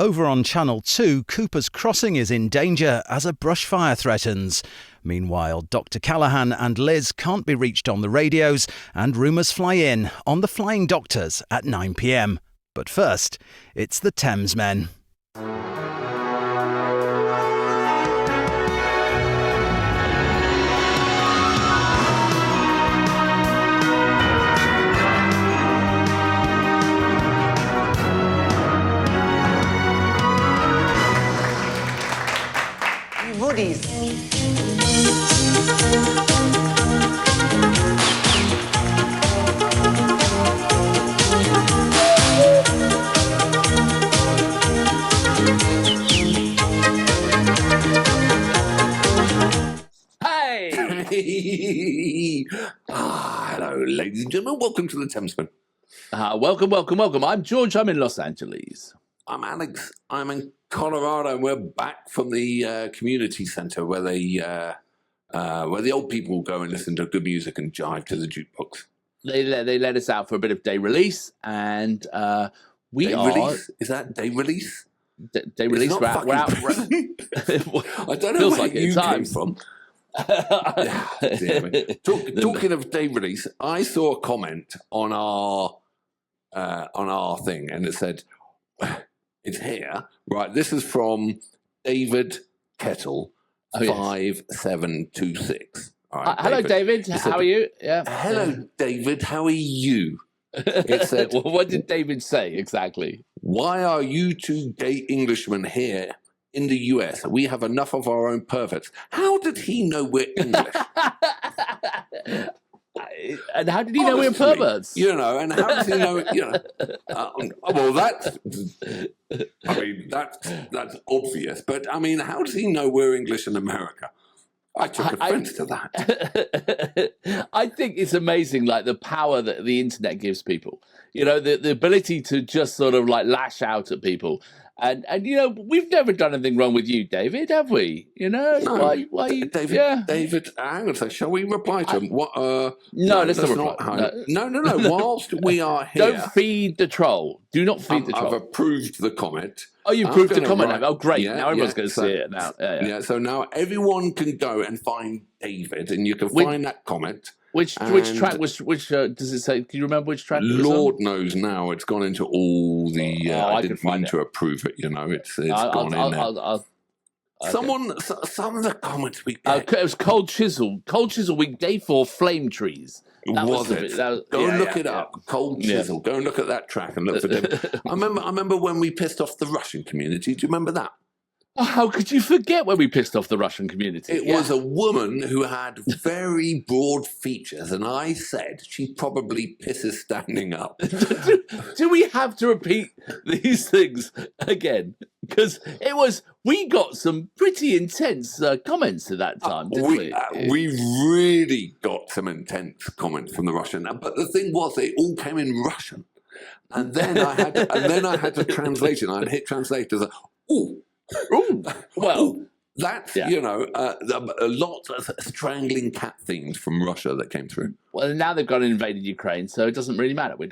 Over on Channel 2, Cooper's Crossing is in danger as a brush fire threatens. Meanwhile, Dr. Callahan and Liz can't be reached on the radios, and rumours fly in on the Flying Doctors at 9 p.m. But first, it's the Thamesmen. Hoodies. Hey! Hello, ladies and gentlemen. Welcome to the Thamesmen. Welcome. I'm George. I'm in Los Angeles. I'm Alex. I'm in Colorado. We're back from the community center where the old people go and listen to good music and jive to the jukebox. They let us out for a bit of day release, and we day are. Release? Is that day release? Day release. We're out. I don't know Feels where like you it came from. Talking of day release, I saw a comment on our thing, and it said, "It's here, right?" This is from David Kettle, 5726. All right, hello, David. How are you? Yeah. Hello, David. How are you? It said, well, what did David say exactly? Why are you two gay Englishmen here in the US? We have enough of our own perverts. How did he know we're English? And how did he know we're perverts? You know, and how does he know? Well, that's obvious. But I mean, how does he know we're English in America? I took offense to that. I think it's amazing, like the power that the internet gives people. You know, the ability to just sort of like lash out at people. And you know, we've never done anything wrong with you, David, have we? You know, no. why you, David, yeah. David, hang on a second. Shall we reply to him? What? No, let's not reply. No. Whilst we are here, don't feed the troll. Do not feed the troll. I've approved the comment. Oh, you approved the comment now. Oh, great! Yeah, now everyone's going to see it now. Yeah. So now everyone can go and find David, and you can find that comment. Which track? Which does it say? Can you remember which track? Lord knows now. It's gone into all the. I didn't mean to approve it. You know, it's gone in there. Some of the comments we get. It was Cold Chisel. Cold Chisel Week Day 4 Flame Trees. Go and look it up. Cold Chisel. Go and look at that track and look for them. I remember when we pissed off the Russian community. Do you remember that? Oh, how could you forget when we pissed off the Russian community? It was a woman who had very broad features, and I said she probably pisses standing up. Do we have to repeat these things again? Because we got some pretty intense comments at that time, didn't we? We really got some intense comments from the Russian. But the thing was, they all came in Russian, and then I had to translate it. I'd hit translate as Ooh, well, that's a lot of strangling cat themes from Russia that came through. Well, now they've gone and invaded Ukraine, so it doesn't really matter. We're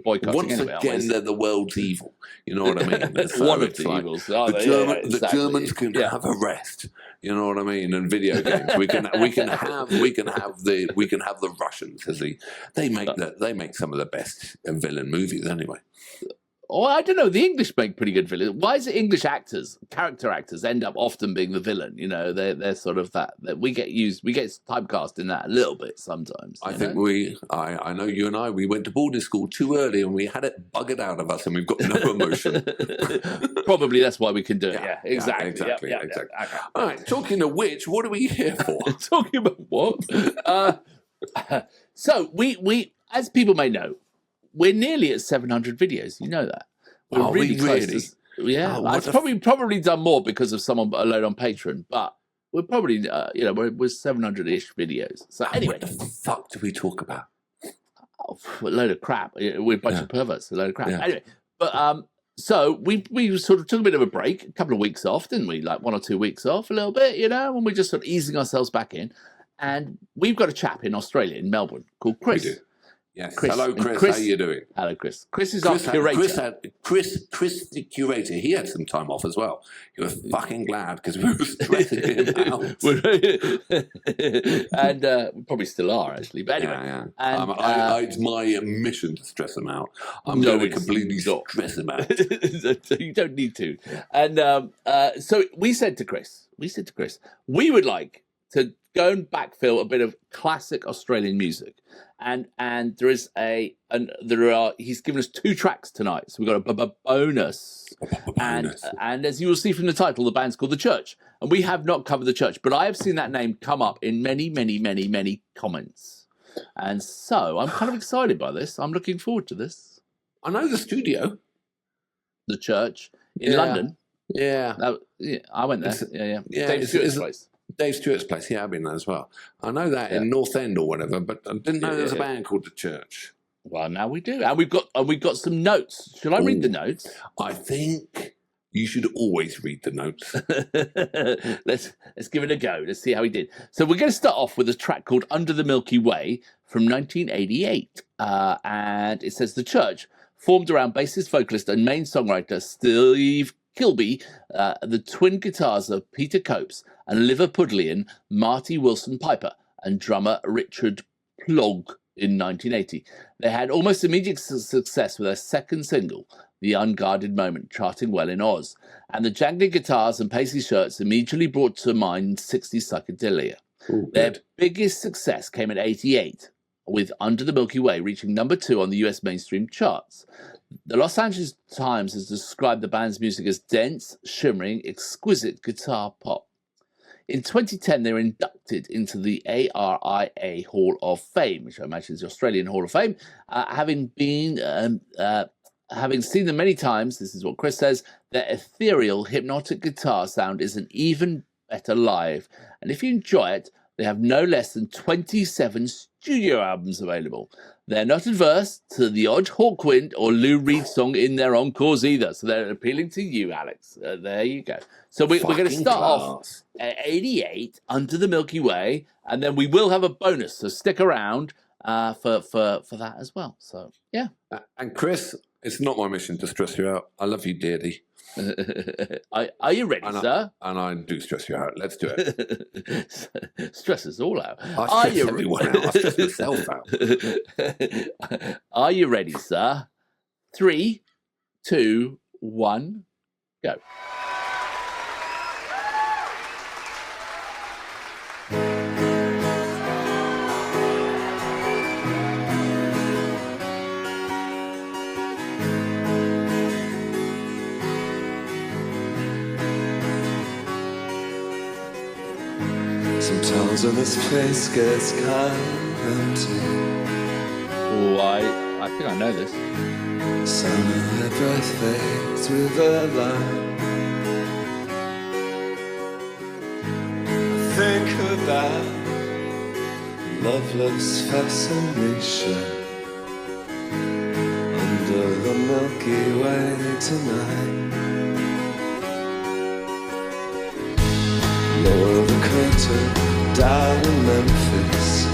boycotting once anyway. Again, they're the world's evil. You know what I mean? So one of the evils. The Germans can have a rest. You know what I mean? And video games, we can have the Russians as they make some of the best villain movies anyway. Oh, I don't know. The English make pretty good villains. Why is it English actors, character actors, end up often being the villain? You know, they're sort of that we get typecast in that a little bit sometimes. I know you and I, we went to boarding school too early and we had it buggered out of us and we've got no emotion. Probably that's why we can do it. Yeah, exactly. Exactly. Okay. All right, talking of which, what are we here for? Talking about what? So we, as people may know, we're nearly at 700 videos. You know that. We're really close. I've probably done more because of someone alone on Patreon, but we're probably we're 700-ish videos. So anyway, what the fuck do we talk about? Oh, a load of crap. We're a bunch of perverts. A load of crap. Yeah. Anyway, but so we sort of took a bit of a break, a couple of weeks off, didn't we? Like 1 or 2 weeks off, a little bit, and we're just sort of easing ourselves back in. And we've got a chap in Australia, in Melbourne, called Chris. Yes. Chris. Hello, Chris. How are you doing? Hello, Chris. Chris is our curator. Chris, the curator, he had some time off as well. He was fucking glad because we were stressing him out. And we probably still are, actually. But anyway. Yeah. And, it's my mission to stress him out. I'm going to completely stress him out. You don't need to. And so we said to Chris, we would like to go and backfill a bit of classic Australian music. And he's given us 2 tracks tonight. So we've got a bonus. And as you will see from the title, the band's called The Church. And we have not covered The Church, but I have seen that name come up in many, many, many, many comments. And so I'm kind of excited by this. I'm looking forward to this. I know the studio. The Church in London. Yeah. I went there. Yeah. Dave Stewart's place. Dave Stewart's place, I've been there as well. I know that in North End or whatever, but I didn't know there was a band called The Church. Well, now we do, and we've got some notes. Shall I read the notes? I think you should always read the notes. Let's give it a go. Let's see how he did. So we're going to start off with a track called "Under the Milky Way" from 1988, and it says The Church, formed around bassist, vocalist, and main songwriter Steve Kilby, the twin guitars of Peter Copes, and Liverpudlian Marty Wilson Piper, and drummer Richard Plogg in 1980. They had almost immediate success with their second single, The Unguarded Moment, charting well in Oz, and the jangly guitars and paisley shirts immediately brought to mind 60s psychedelia. Their biggest success came in 88, with Under the Milky Way reaching number 2 on the US mainstream charts. The Los Angeles Times has described the band's music as dense, shimmering, exquisite guitar pop. In 2010, they were inducted into the ARIA Hall of Fame, which I imagine is the Australian Hall of Fame. Having seen them many times, this is what Chris says, their ethereal, hypnotic guitar sound is an even better live. And if you enjoy it, they have no less than 27 studio albums available. They're not adverse to the odd Hawkwind or Lou Reed song in their encores either. So they're appealing to you, Alex. There you go. So we're going to start off at 88, Under the Milky Way, and then we will have a bonus. So stick around for that as well. So, yeah. And Chris, it's not my mission to stress you out. I love you dearly. Are you ready, sir? And I do stress you out. Let's do it. Stress us all out. I stress everyone out. I stress myself out. Are you ready, sir? 3, 2, 1, go. Sometimes when this place gets kind of empty. Oh, I think I know this. Sound of her breath fades with a line. Think about loveless fascination under the Milky Way tonight. Lower the curtain down in Memphis.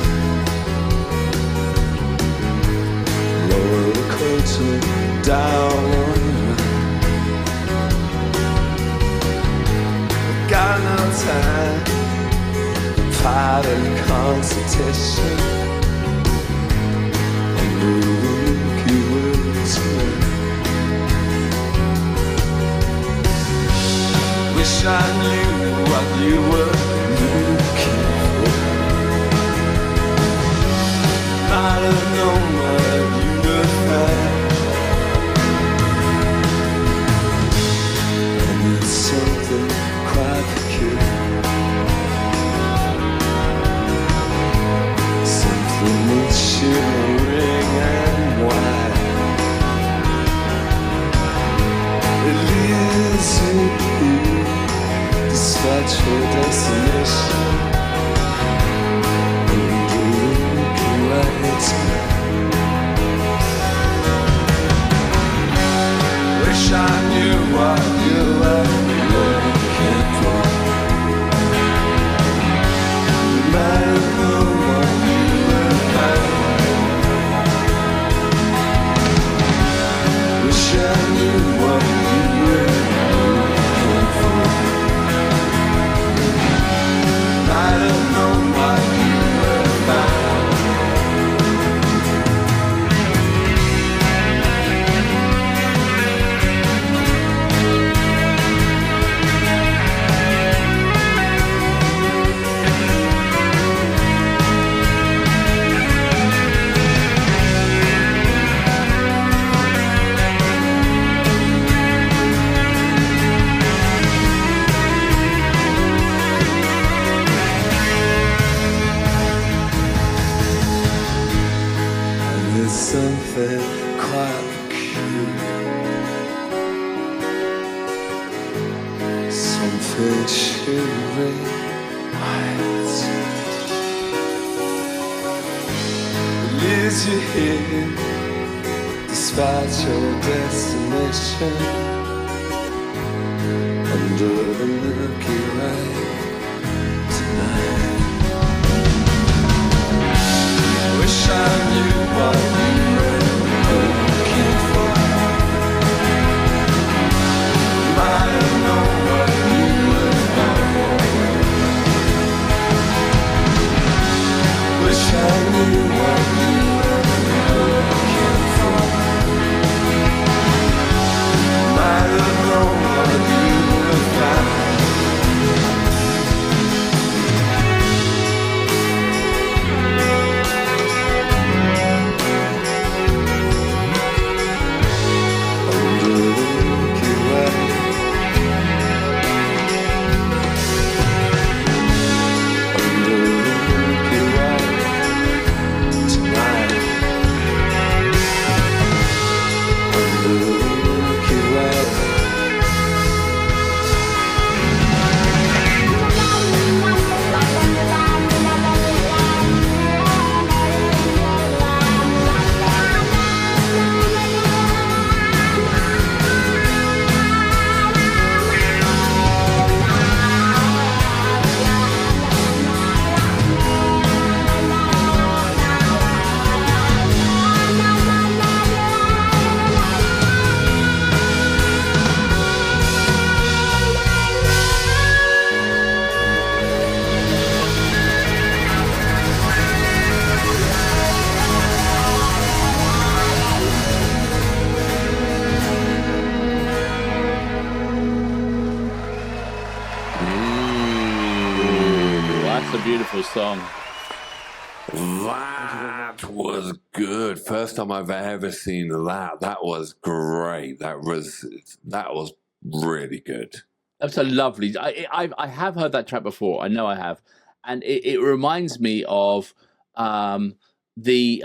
Lower the curtain down on me. Got no time for private consultation. Under the Milky Way tonight. Wish I knew what you were looking for. Might have known what you would find. And there's something quite peculiar, something quite peculiar, something shimmering white. It leads you here despite your destination, under the Milky Way tonight. Wish I knew what you were looking for. Might have known what you were for. Wish I knew what you were looking for. Might have known what you were found. Beautiful song. That was good. First time I've ever seen that. That was great. That was really good. That's a lovely. I have heard that track before. I know I have, and it reminds me of the.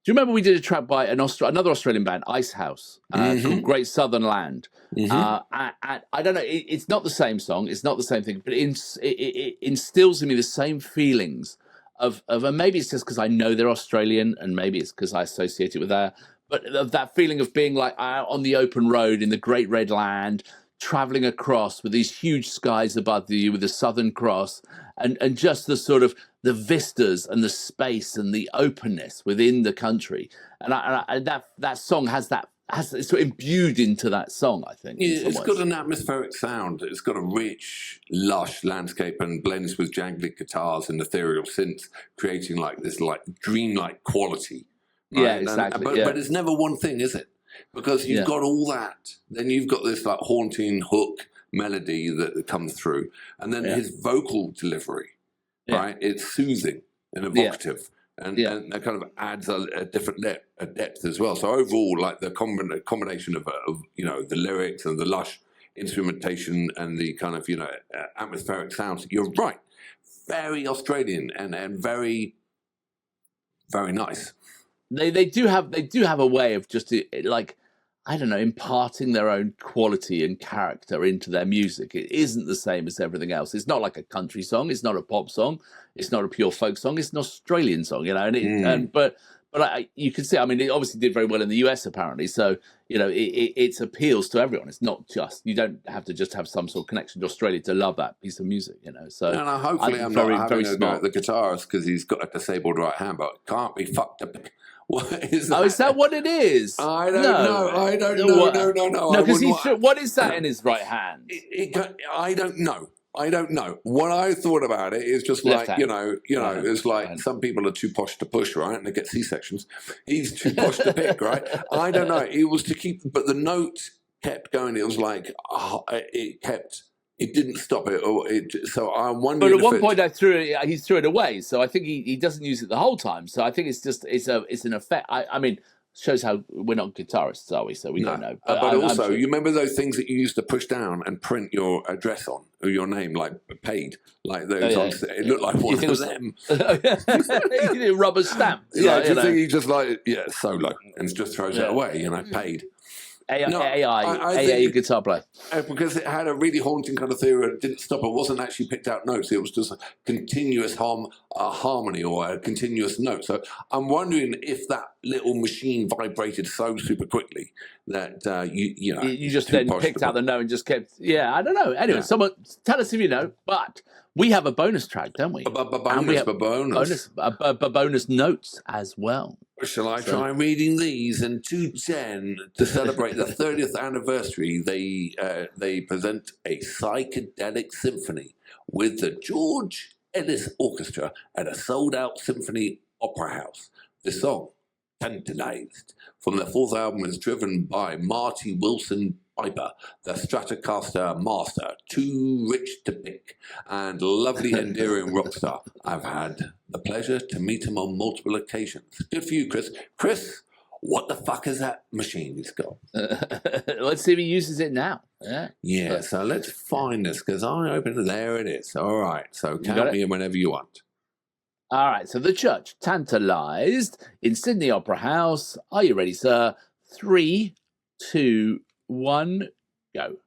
Do you remember we did a track by another Australian band, Icehouse, called Great Southern Land? I don't know. It's not the same song. It's not the same thing, but it instills in me the same feelings of and maybe it's just because I know they're Australian, and maybe it's because I associate it with that. But of that feeling of being like out on the open road in the Great Red Land, traveling across with these huge skies above you with the Southern Cross, and just the sort of the vistas and the space and the openness within the country, and that song has it's sort of imbued into that song. I think it's got an atmospheric sound. It's got a rich, lush landscape and blends with jangly guitars and ethereal synths, creating like this like dreamlike quality. Right? Yeah, exactly. But it's never one thing, is it? Because you've got all that, then you've got this like haunting hook melody that comes through, and then his vocal delivery, right? It's soothing and evocative, and that kind of adds a different depth as well. So overall, like the combination of the lyrics and the lush instrumentation and the kind of atmospheric sounds. You're right, very Australian and very, very nice. They do have a way of just like, I don't know, imparting their own quality and character into their music. It isn't the same as everything else. It's not like a country song. It's not a pop song. It's not a pure folk song. It's an Australian song, but you can see, I mean, it obviously did very well in the US apparently. So, it appeals to everyone. It's not just, you don't have to just have some sort of connection to Australia to love that piece of music, So and hopefully I'm not having a go at the guitarist because he's got a disabled right hand, but can't be fucked up. What is that? Oh, is that what it is? I don't know. I don't know. No. No, because what is that in his right hand? I don't know. What I thought about it is just Left like, hand. it's like some people are too posh to push, right? And they get C-sections. He's too posh to pick, right? I don't know. It was to keep, but the note kept going. It was like, it didn't stop it. So I'm wondering. But at one point he threw it away. So I think he doesn't use it the whole time. So I think it's an effect. I mean, Shows how we're not guitarists, are we? So we don't know. But also, sure. You remember those things that you used to push down and print your address on, or your name, like paid, like those. It looked like one of them. Rubber stamp. Yeah, do you think he just solo and just throws it away? Paid. AA guitar player. Because it had a really haunting kind of theory. It didn't stop. It wasn't actually picked out notes. It was just a continuous harmony or a continuous note. So I'm wondering if that little machine vibrated so super quickly that you just then picked out the note and just kept. Yeah, I don't know. Anyway, someone tell us if you know. But we have a bonus track, don't we? Bonus notes as well. Shall I try reading these? And 210, to celebrate the 30th anniversary, they present a psychedelic symphony with the George Ellis Orchestra at a sold-out symphony opera house. The song, Tantalized, from their fourth album, is driven by Marty Wilson Piper, the Stratocaster master, too rich to pick, and lovely endearing rock star. I've had the pleasure to meet him on multiple occasions. Good for you, Chris. Chris, what the fuck is that machine he's got? Let's see if he uses it now. Yeah, so let's find this, because I opened it. There it is. All right, so count me in whenever you want. All right, so the church, Tantalized, in Sydney Opera House. Are you ready, sir? 3, 2, 1, go.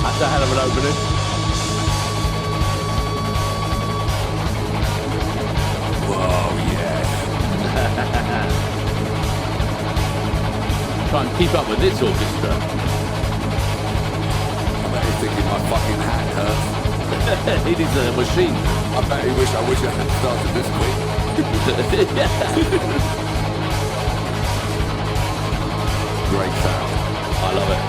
That's a hell of an opening. Whoa, yeah. Try and keep up with this orchestra. I bet he's thinking my fucking hand hurts. It is a machine. I bet he wish I hadn't started this quick. Great sound. I love it.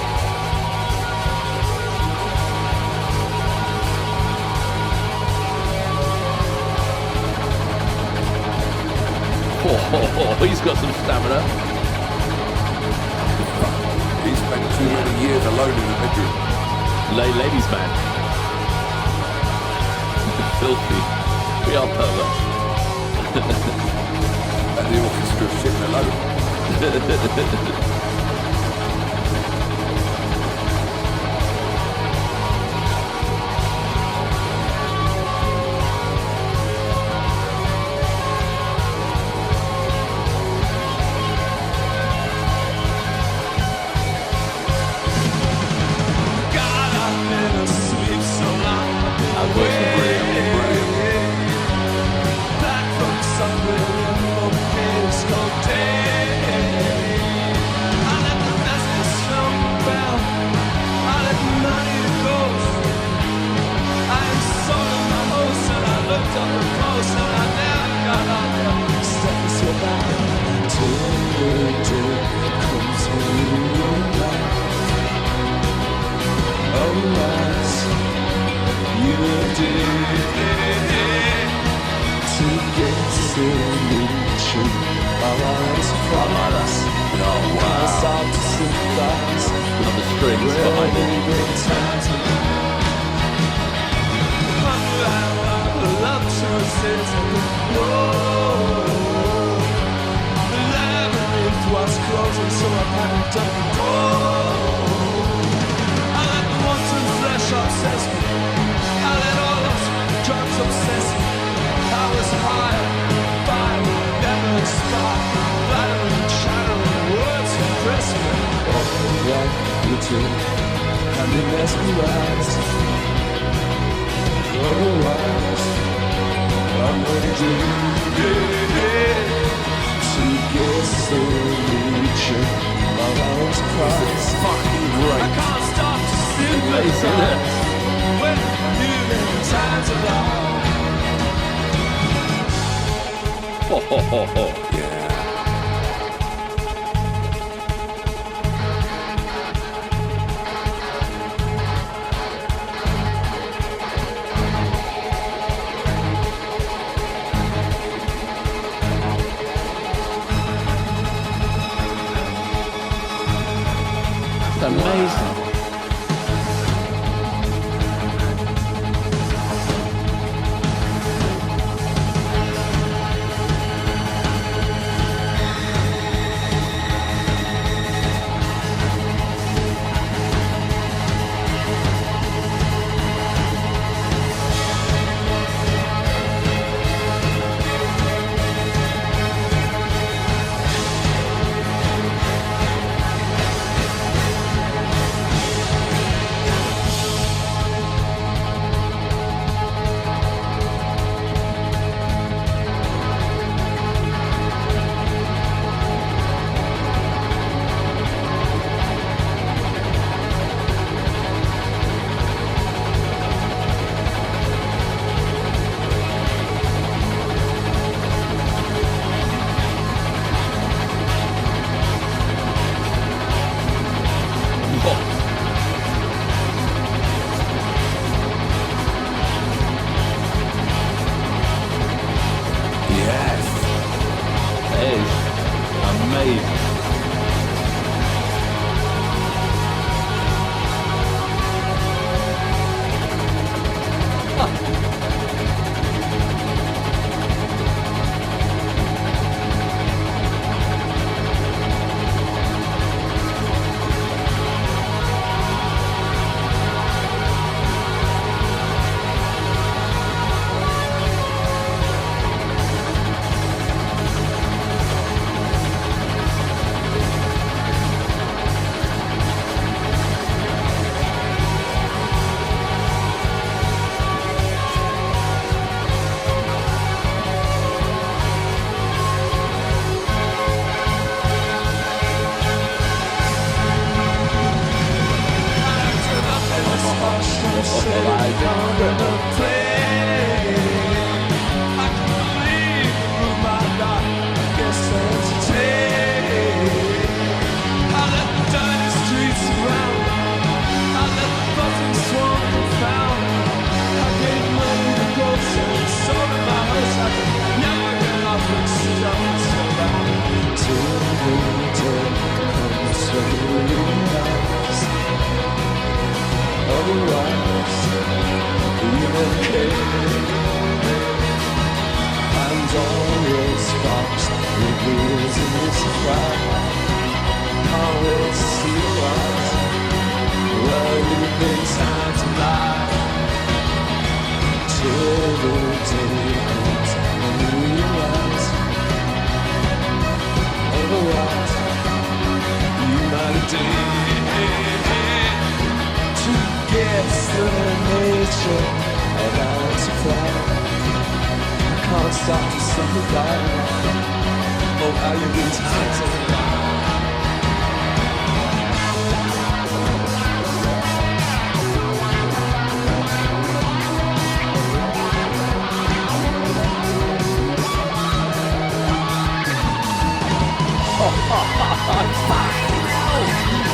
Oh, he's got some stamina. He spent too many years alone in the bedroom. Ladies' man. Filthy. We are perverts. And the orchestra sitting alone. I packed up the door. I let the wanton flesh obsess me. I let all those drugs obsess me. I was high, fire, never expired. Flattering, shattering words impress me. Oh, what you do, and they mesmerize. Otherwise, I'm gonna do it to guess the nature of our surprise. Fucking great. I can't stop to sympathize when human times alive. Ho, ho, ho, ho. Yeah. Amazing. Yes. That is amazing.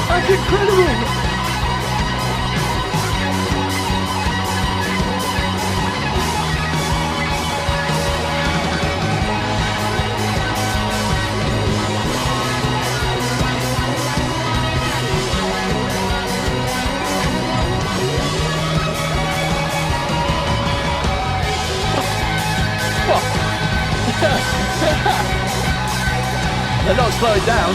That's incredible! They're not slowing down.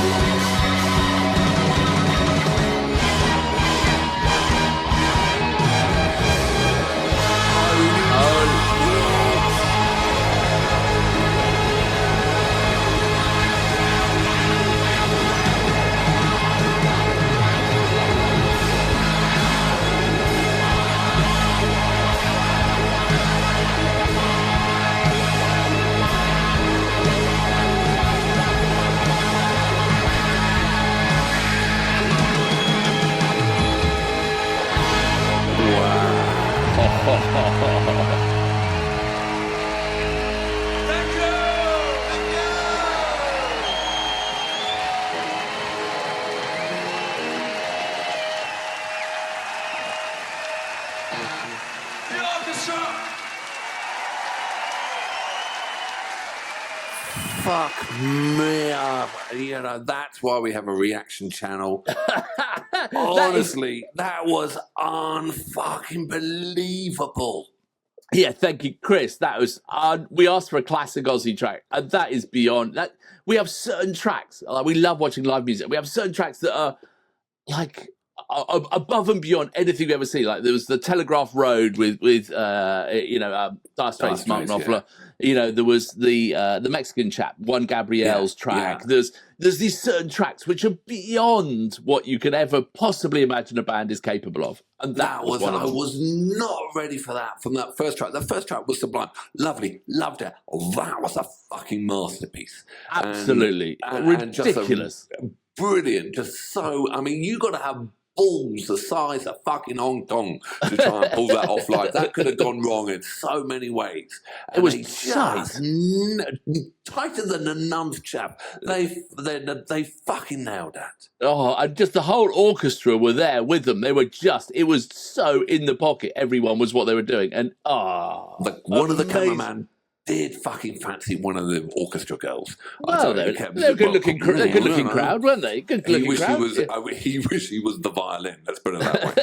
fuck me up. You know, that's why we have a reaction channel. Honestly, that was unfucking believable. Yeah, thank you, Chris. That was we asked for a classic Aussie track, and that is beyond that. We have certain tracks. Like, we love watching live music. We have certain tracks that are like above and beyond anything we ever see. Like there was the Telegraph Road with Dire Straits, Mark Knopfler. You know, there was the Mexican chap, Juan Gabriel's track. Yeah. There's these certain tracks which are beyond what you could ever possibly imagine a band is capable of. And that was one of them. I was not ready for that from that first track. The first track was sublime. Lovely. Loved it. That was a fucking masterpiece. Absolutely. Ridiculous. And brilliant. Just so, I mean, you got to have balls the size of fucking Hong Kong to try and pull that off. Like, that could have gone wrong in so many ways. And it was just tighter than a nun's chap. They fucking nailed that. Oh, and just the whole orchestra were there with them. They were it was so in the pocket. Everyone was what they were doing. And one of the cameramen did fucking fancy one of the orchestra girls. Well, they're a good-looking crowd, weren't they? Good-looking crowd. He wished he was the violin. Let's put it that way.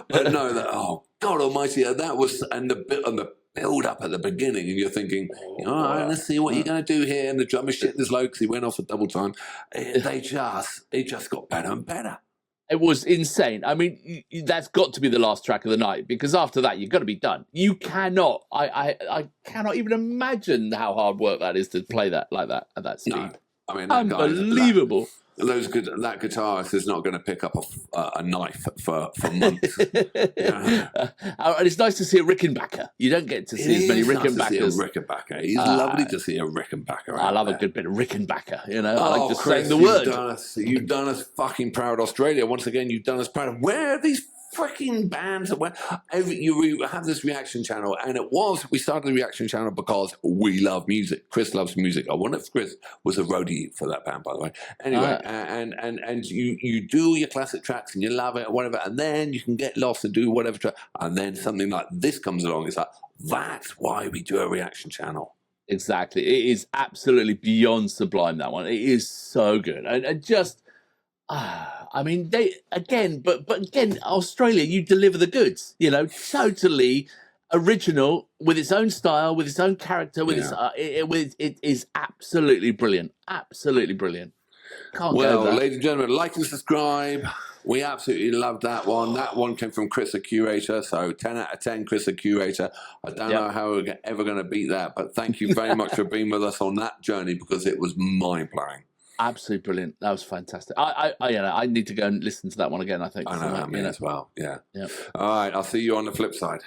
but no, oh God Almighty, that was and the build up at the beginning, and you're thinking, all right, let's see what you're going to do here. And the drummer shit this low because he went off at double time. It just got better and better. It was insane. I mean, that's got to be the last track of the night, because after that, you've got to be done. You cannot. I cannot even imagine how hard work that is to play that like that at that speed. No. I mean, unbelievable. That guitarist is not going to pick up a knife for months. And it's nice to see a Rickenbacker. You don't get to see as many Rickenbackers. He's lovely to see a Rickenbacker. I love a good bit of Rickenbacker. You know, I like just saying the word. You've done us fucking proud, Australia. Once again, you've done us proud. Where are these freaking bands? You have this reaction channel, and we started the reaction channel because we love music. Chris loves music. I wonder if Chris was a roadie for that band, by the way. Anyway, and you do your classic tracks and you love it or whatever, and then you can get lost and do whatever track, and then something like this comes along. It's like, that's why we do a reaction channel. Exactly. It is absolutely beyond sublime, that one. It is so good. And just I mean, but again, Australia, you deliver the goods, you know, totally original with its own style, with its own character, it is absolutely brilliant. Absolutely brilliant. Ladies and gentlemen, like and subscribe. We absolutely loved that one. That one came from Chris, the curator. So 10 out of 10, Chris, the curator. I don't know how we're ever going to beat that, but thank you very much for being with us on that journey, because it was mind-blowing. Absolutely brilliant. That was fantastic. I need to go and listen to that one again, I think. I know, me as well. Yeah. All right, I'll see you on the flip side.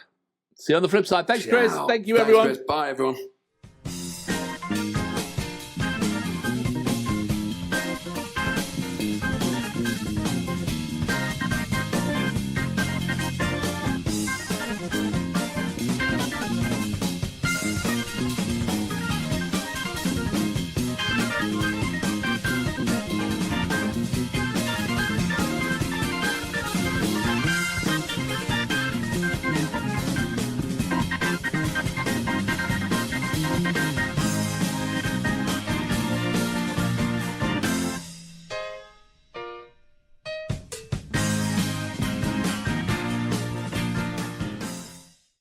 See you on the flip side. Thanks, Chris. Thank you, everyone. Chris. Bye, everyone.